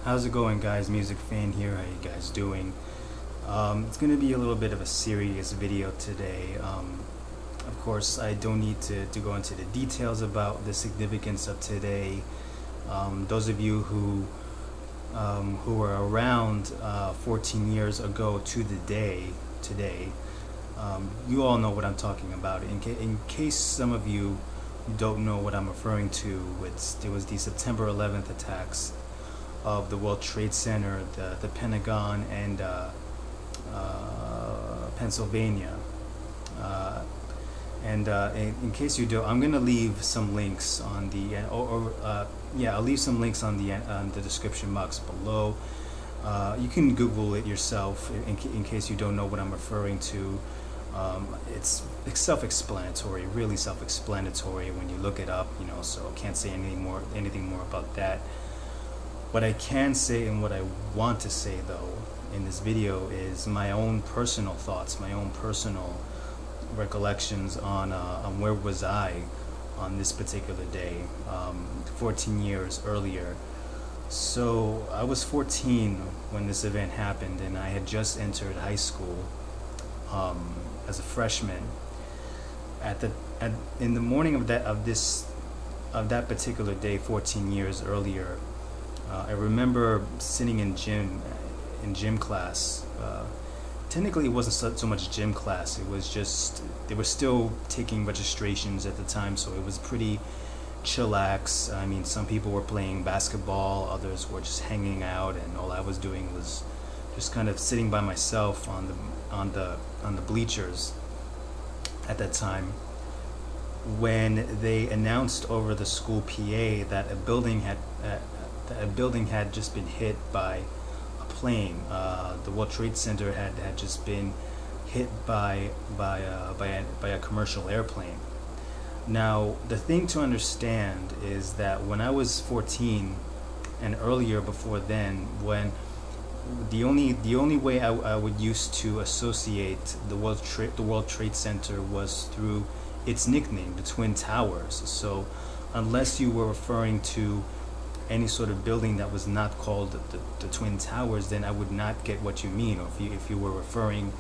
How's it going, guys? Music Fan here. How you guys doing? It's gonna be a little bit of a serious video today. Of course, I don't need to go into the details about the significance of today. Those of you who were around 14 years ago to the day today, you all know what I'm talking about. In case some of you don't know what I'm referring to, it was the September 11th attacks of the World Trade Center, the Pentagon, and Pennsylvania. In case you don't, I'm gonna leave some links on the I'll leave some links on the description box below. You can Google it yourself in case you don't know what I'm referring to. It's self-explanatory, really self-explanatory when you look it up. So I can't say anything more about that. What I can say and what I want to say though in this video is my own personal thoughts, my own personal recollections on where was I on this particular day, 14 years earlier. So I was 14 when this event happened, and I had just entered high school as a freshman. In the morning of that particular day, 14 years earlier, I remember sitting in gym class. Technically, it wasn't so much gym class. It was just they were still taking registrations at the time, so it was pretty chillax. I mean, some people were playing basketball, others were just hanging out, and all I was doing was just kind of sitting by myself on the bleachers at that time, when they announced over the school PA that a building had just been hit by a plane. The World Trade Center had just been hit by a commercial airplane. Now, the thing to understand is that when I was 14 and earlier before then, when the only way I would used to associate the World Trade Center was through its nickname, the Twin Towers. So unless you were referring to any sort of building that was not called the Twin Towers, then I would not get what you mean. Or if you were referring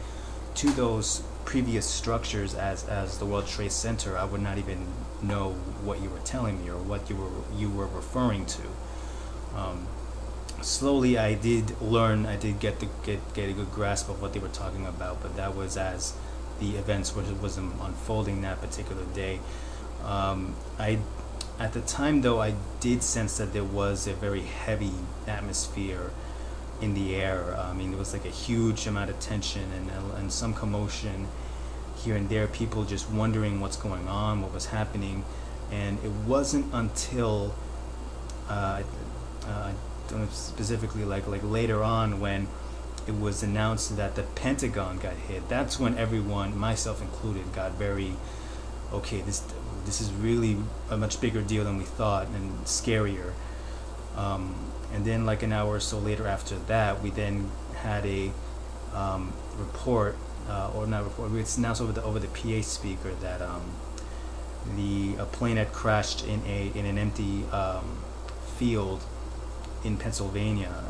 to those previous structures as the World Trade Center, I would not even know what you were telling me or what you were referring to. Slowly, I did get a good grasp of what they were talking about, but that was as the events was unfolding that particular day. At the time, though, I did sense that there was a very heavy atmosphere in the air. I mean, there was like a huge amount of tension and some commotion here and there, people just wondering what's going on, what was happening. And it wasn't until, I don't know specifically, like later on when it was announced that the Pentagon got hit, that's when everyone, myself included, got very, okay, this is really a much bigger deal than we thought, and scarier. And then like an hour or so later after that, we then had a report, or not report, it's announced over the PA speaker that a plane had crashed in an empty field in Pennsylvania,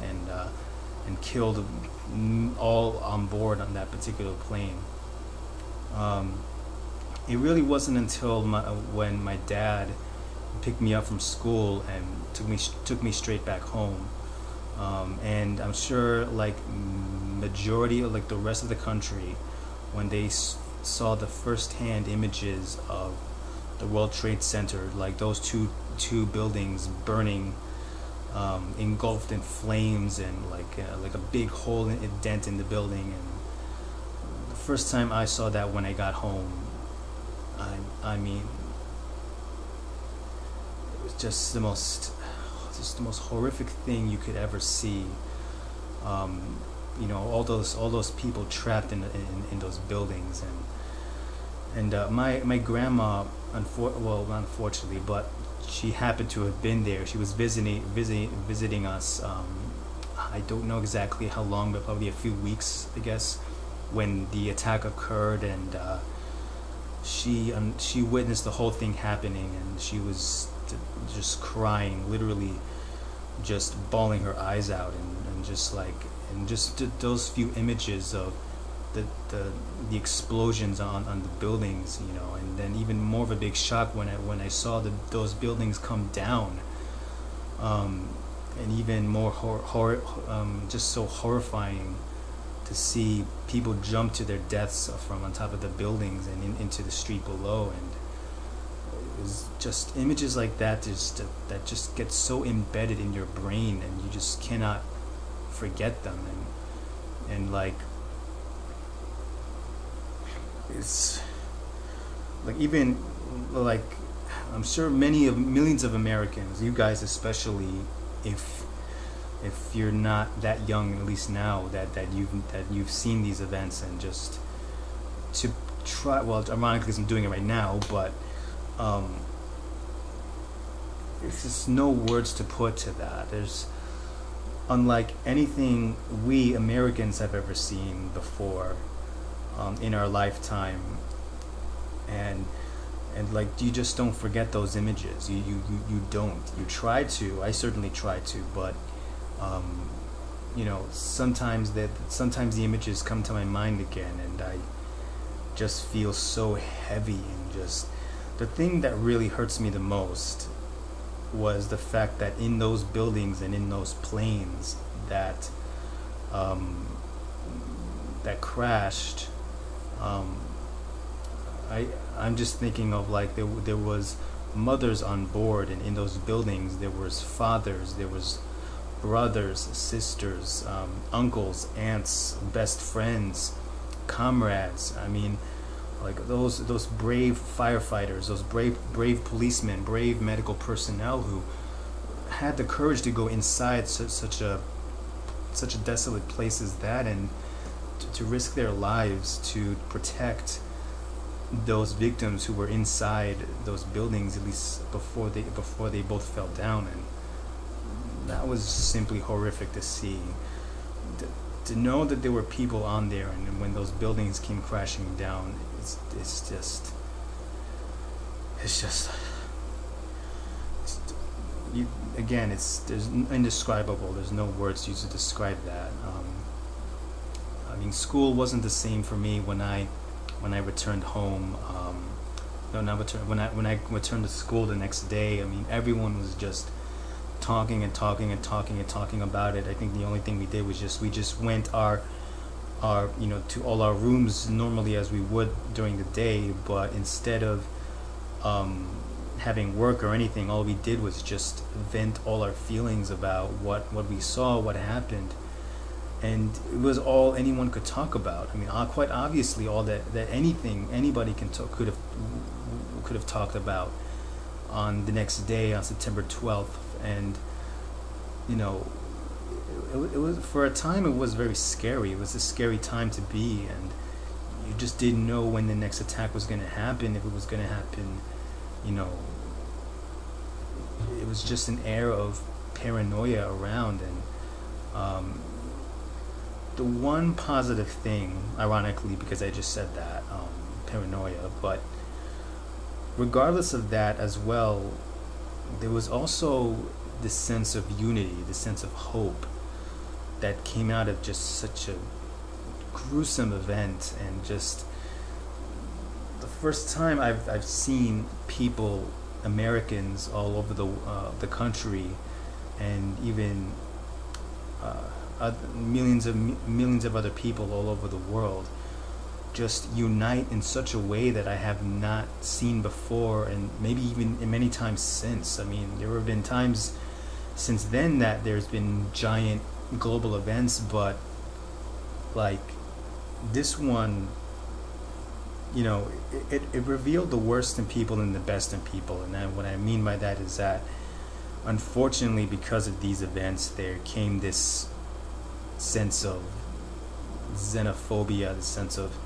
and killed all on board on that particular plane. It really wasn't until when my dad picked me up from school and took me straight back home, and I'm sure like majority of like the rest of the country, when they saw the first-hand images of the World Trade Center, like those two buildings burning, engulfed in flames, and like a big hole, a dent in the building. And the first time I saw that when I got home, I mean, it was just the most horrific thing you could ever see. All those people trapped in those buildings, and my grandma, not unfortunately, but she happened to have been there. She was visiting us. I don't know exactly how long, but probably a few weeks, I guess, when the attack occurred, and she witnessed the whole thing happening, and she was just crying, literally just bawling her eyes out, and just like, and just those few images of the the the explosions on the buildings, you know, and then even more of a big shock when I saw those buildings come down, and even more just so horrifying to see people jump to their deaths from on top of the buildings and into the street below. And it was just images like that that just get so embedded in your brain, and you just cannot forget them. And like, it's like, even like, I'm sure millions of Americans, you guys especially, if you're not that young, at least now, that you've seen these events, and just to try, well, ironically, because I'm doing it right now, but it's just no words to put to that. There's, unlike anything we Americans have ever seen before in our lifetime, and like, you just don't forget those images. You don't. You try to. I certainly try to, but you know, sometimes the images come to my mind again, and I just feel so heavy. And just, the thing that really hurts me the most was the fact that in those buildings and in those planes that that crashed, I'm just thinking of, like, there was mothers on board, and in those buildings there was fathers, there was brothers, sisters, uncles, aunts, best friends, comrades. I mean, like, those brave firefighters, those brave policemen, brave medical personnel who had the courage to go inside such a desolate place as that, and to risk their lives to protect those victims who were inside those buildings, at least before they both fell down. And that was simply horrific to see. To know that there were people on there, and when those buildings came crashing down, it's just again, there's indescribable. There's no words used to describe that. I mean, school wasn't the same for me when I returned home. When I returned to school the next day. I mean, everyone was just talking about it. I think the only thing we did was we just went our to all our rooms normally as we would during the day, but instead of having work or anything, all we did was just vent all our feelings about what we saw, what happened. And it was all anyone could talk about. I mean, quite obviously, all that anybody could have talked about on the next day, on September 12th. And you know, it was, for a time, it was very scary. It was a scary time to be, and you just didn't know when the next attack was going to happen, if it was going to happen. You know, it was just an air of paranoia around. And the one positive thing, ironically, because I just said that, paranoia, but regardless of that as well, there was also this sense of unity, this sense of hope that came out of just such a gruesome event. And just the first time I've seen people, Americans all over the country, and even millions of other people all over the world, just unite in such a way that I have not seen before, and maybe even in many times since. I mean, there have been times since then that there's been giant global events, but like this one, you know, it revealed the worst in people and the best in people. And then what I mean by that is that, unfortunately, because of these events, there came this sense of xenophobia, the sense of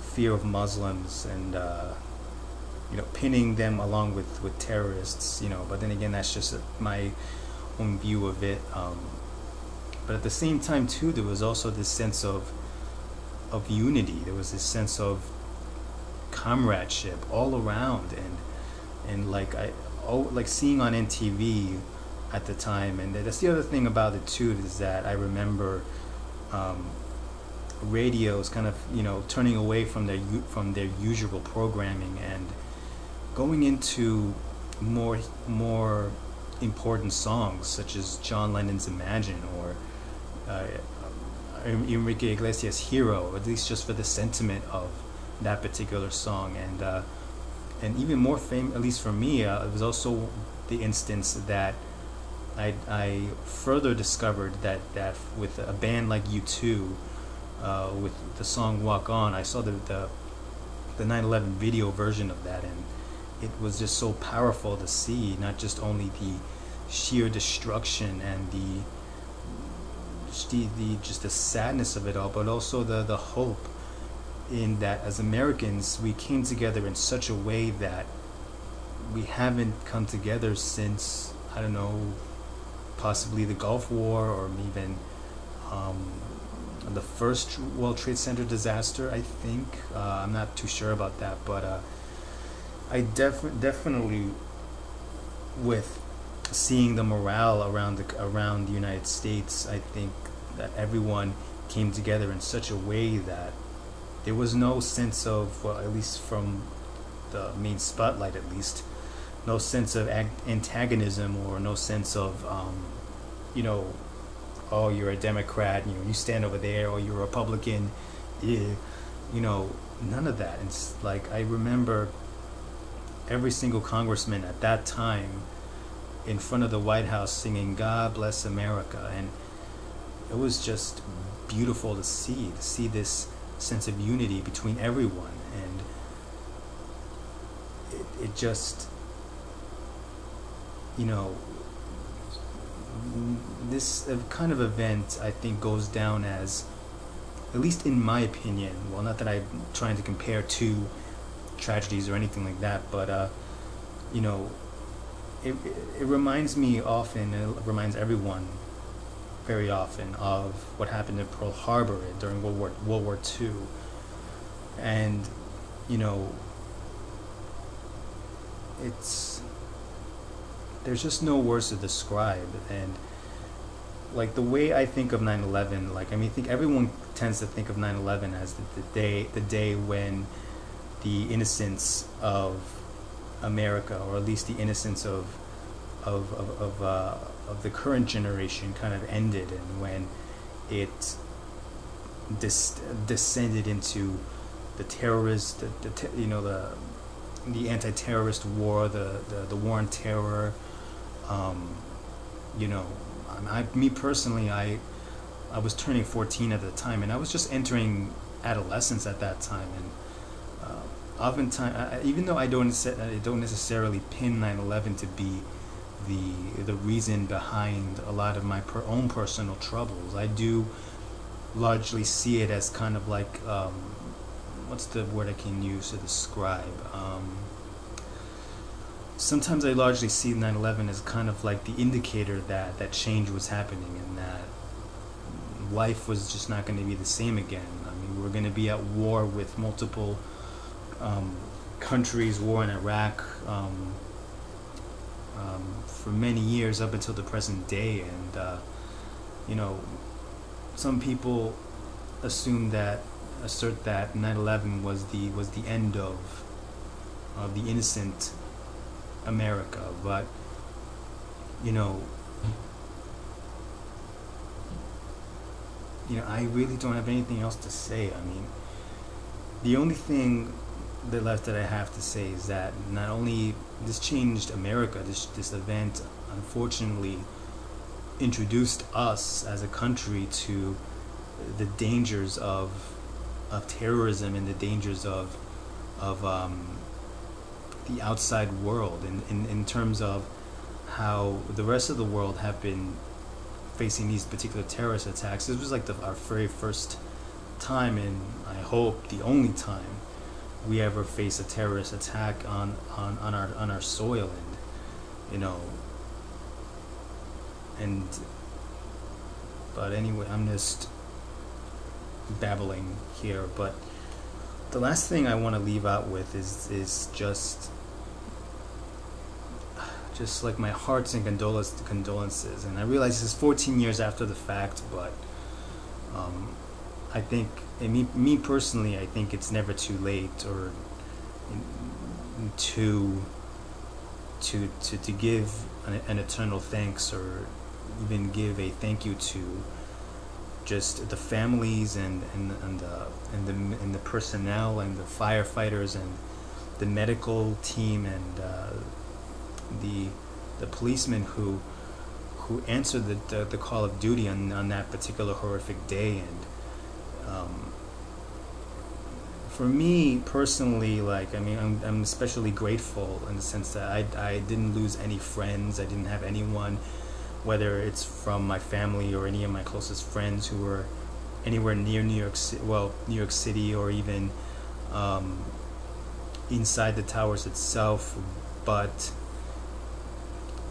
fear of Muslims, and you know, pinning them along with terrorists, you know. But then again, that's just my own view of it. But at the same time too, there was also this sense of unity. There was this sense of comradeship all around, and like like seeing on NTV at the time. And that's the other thing about it too, is that I remember um, radios kind of, turning away from their usual programming and going into more important songs, such as John Lennon's Imagine, or uh, Enrique Iglesias' Hero, at least just for the sentiment of that particular song. And even more famous, at least for me, it was also the instance that I further discovered that with a band like U2, with the song Walk On, I saw the 9/11 video version of that, and it was just so powerful to see, not just only the sheer destruction and the sadness of it all, but also the hope in that as Americans we came together in such a way that we haven't come together since, I don't know, possibly the Gulf War, or even the first World Trade Center disaster, I think. I'm not too sure about that, but I definitely, with seeing the morale around the United States, I think that everyone came together in such a way that there was no sense of, well, at least from the main spotlight, at least, no sense of antagonism, or no sense of, oh, you're a Democrat, you stand over there, or you're a Republican, yeah, none of that. It's like, I remember every single congressman at that time in front of the White House singing "God Bless America," and it was just beautiful to see this sense of unity between everyone. And it just, this kind of event, I think, goes down as, at least in my opinion, well, not that I'm trying to compare two tragedies or anything like that, but it reminds me often, it reminds everyone very often, of what happened in Pearl Harbor during World War II. And there's just no words to describe. And like, the way I think of 9/11, like, I think everyone tends to think of 9/11 as the day when the innocence of America, or at least the innocence of the current generation, kind of ended, and when it descended into the terrorist, the anti-terrorist war, the war on terror. Me personally, I was turning 14 at the time, and I was just entering adolescence at that time, and oftentimes, even though I don't necessarily pin 9/11 to be the reason behind a lot of my own personal troubles, I do largely see it as kind of like, what's the word I can use to describe? Sometimes I largely see 9/11 as kind of like the indicator that change was happening, and that life was just not going to be the same again. We're going to be at war with multiple countries, war in Iraq, for many years up until the present day. And some people assert that 9/11 was the end of the innocent America, but I really don't have anything else to say. The only thing left that I have to say is that not only this changed America, this event unfortunately introduced us as a country to the dangers of terrorism, and the dangers of the outside world, in terms of how the rest of the world have been facing these particular terrorist attacks. This was like our very first time, and I hope the only time, we ever face a terrorist attack on our soil. But anyway, I'm just babbling here. But the last thing I want to leave out with is just just like my hearts and condolences. And I realize this is 14 years after the fact, but I think, and me personally, I think it's never too late or to give an eternal thanks, or even give a thank you to just the families and the personnel and the firefighters and the medical team and the policemen who answered the call of duty on that particular horrific day. And for me personally, like, I mean, I'm especially grateful in the sense that I didn't lose any friends. I didn't have anyone, whether it's from my family or any of my closest friends, who were anywhere near New York City, or even inside the towers itself. But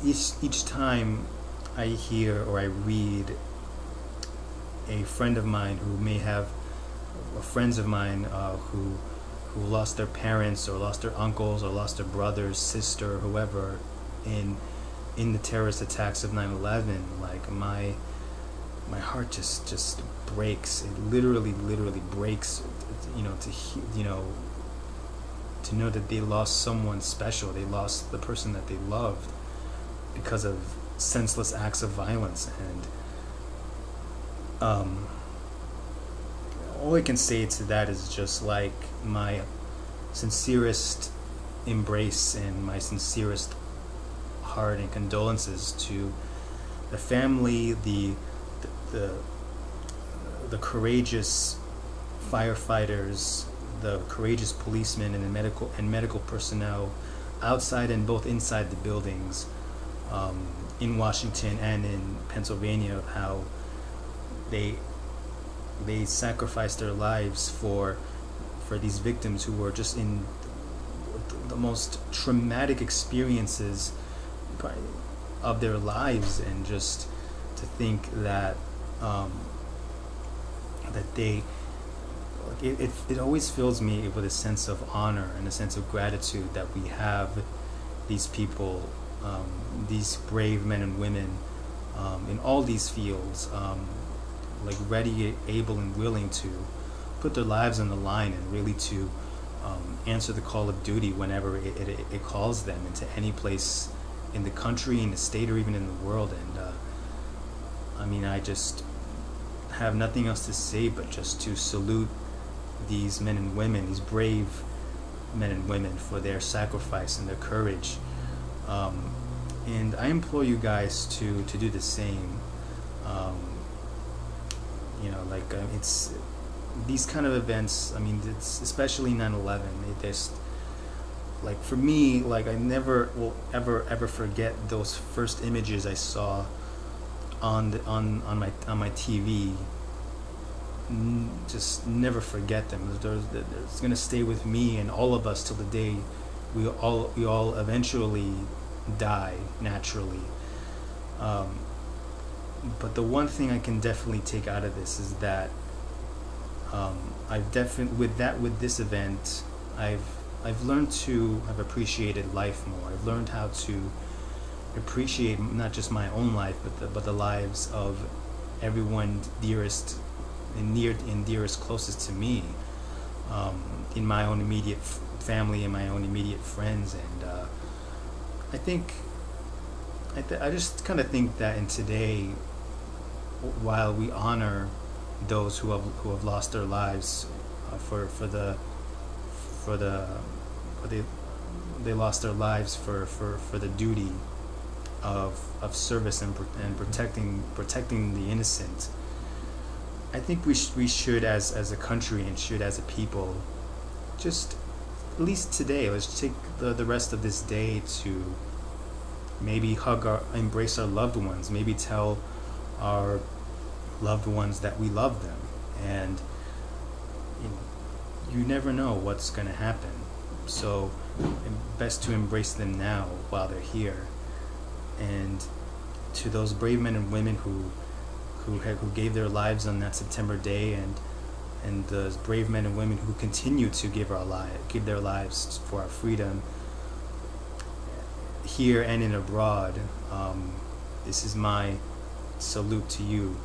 each time I hear or I read a friend of mine who may have friends of mine who lost their parents, or lost their uncles, or lost their brothers, sister, whoever, in the terrorist attacks of 9/11, like my heart just breaks. It literally breaks, to know that they lost someone special. They lost the person that they loved because of senseless acts of violence. And all I can say to that is just like my sincerest embrace and my sincerest heart and condolences to the family, the courageous firefighters, the courageous policemen, and the medical personnel outside and both inside the buildings, in Washington and in Pennsylvania, of how they sacrificed their lives for these victims who were just in the most traumatic experiences of their lives. And just to think that it always fills me with a sense of honor and a sense of gratitude that we have these people, these brave men and women in all these fields, like ready, able, and willing to put their lives on the line, and really to answer the call of duty whenever it calls them into any place in the country, in the state, or even in the world. And I mean, I just have nothing else to say but just to salute these men and women, these brave men and women, for their sacrifice and their courage. And I implore you guys to do the same. It's these kind of events. I mean, it's especially 9/11. It just, like, for me, like, I never will ever forget those first images I saw on my TV. Just never forget them. It's gonna stay with me and all of us till the day we all eventually die naturally. But the one thing I can definitely take out of this is that with this event, I've learned to have appreciated life more. I've learned how to appreciate not just my own life, but the lives of everyone dearest closest to me, in my own immediate family and my own immediate friends. And I just kind of think that in today, while we honor those who have lost their lives they lost their lives for the duty of service and protecting the innocent, I think we should as a country and should as a people, just at least today, let's take the rest of this day to maybe embrace our loved ones, maybe tell our loved ones that we love them. And you never know what's going to happen, so best to embrace them now while they're here. And to those brave men and women who gave their lives on that September day, and those brave men and women who continue to give their lives for our freedom, here and in abroad, this is my salute to you.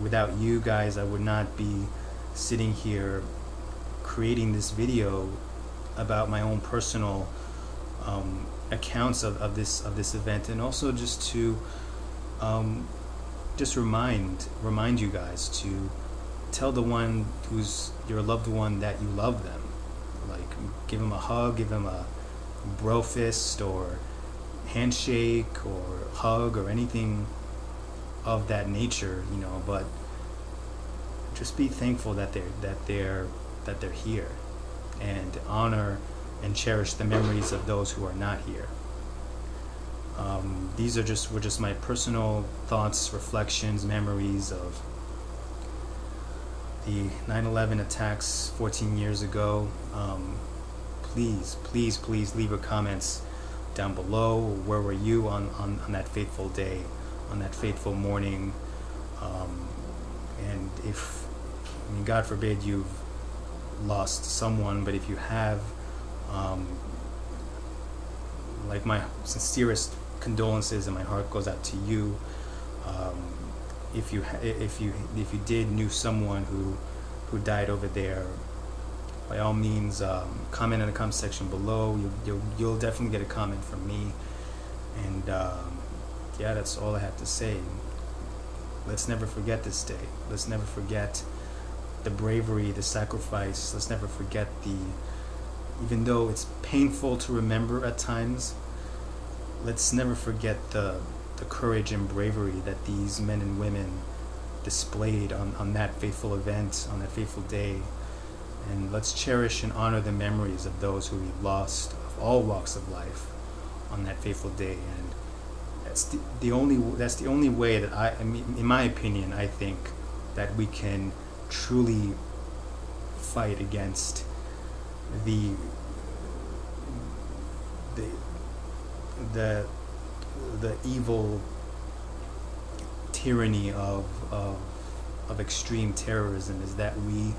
Without you guys, I would not be sitting here creating this video about my own personal accounts of this event, and also just to just remind you guys to tell the one who's your loved one that you love them. Like, give them a hug, give them a bro fist or handshake or hug or anything of that nature, you know. But just be thankful that they're here, and honor and cherish the memories of those who are not here. These were just my personal thoughts, reflections, memories of the 9/11 attacks 14 years ago. Please leave your comments down below. Where were you on that fateful day, on that fateful morning? And if, I mean, God forbid you've lost someone, but if you have, like, my sincerest condolences, and my heart goes out to you. If you knew someone who died over there, by all means, comment in the comment section below. You'll definitely get a comment from me. And yeah, that's all I have to say. Let's never forget this day. Let's never forget the bravery, the sacrifice. Let's never forget even though it's painful to remember at times, let's never forget the courage and bravery that these men and women displayed on that fateful event, on that fateful day. And let's cherish and honor the memories of those who we lost, of all walks of life, on that fateful day. And that's the only way that I mean, in my opinion, I think that we can truly fight against the evil tyranny of extreme terrorism, is that we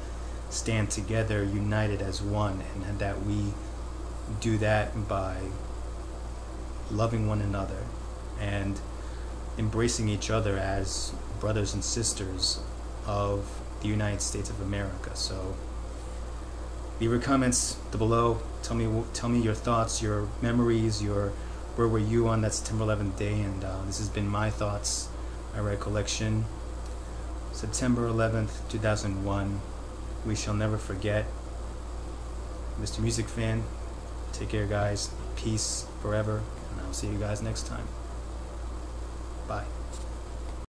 stand together, united as one, and that we do that by loving one another and embracing each other as brothers and sisters of the United States of America. So leave your comments below. Tell me your thoughts, your memories, where were you on that September 11th day. And this has been my thoughts, my recollection. September 11th, 2001. We shall never forget. Mr. Music Fan, take care, guys. Peace forever, and I'll see you guys next time. Bye.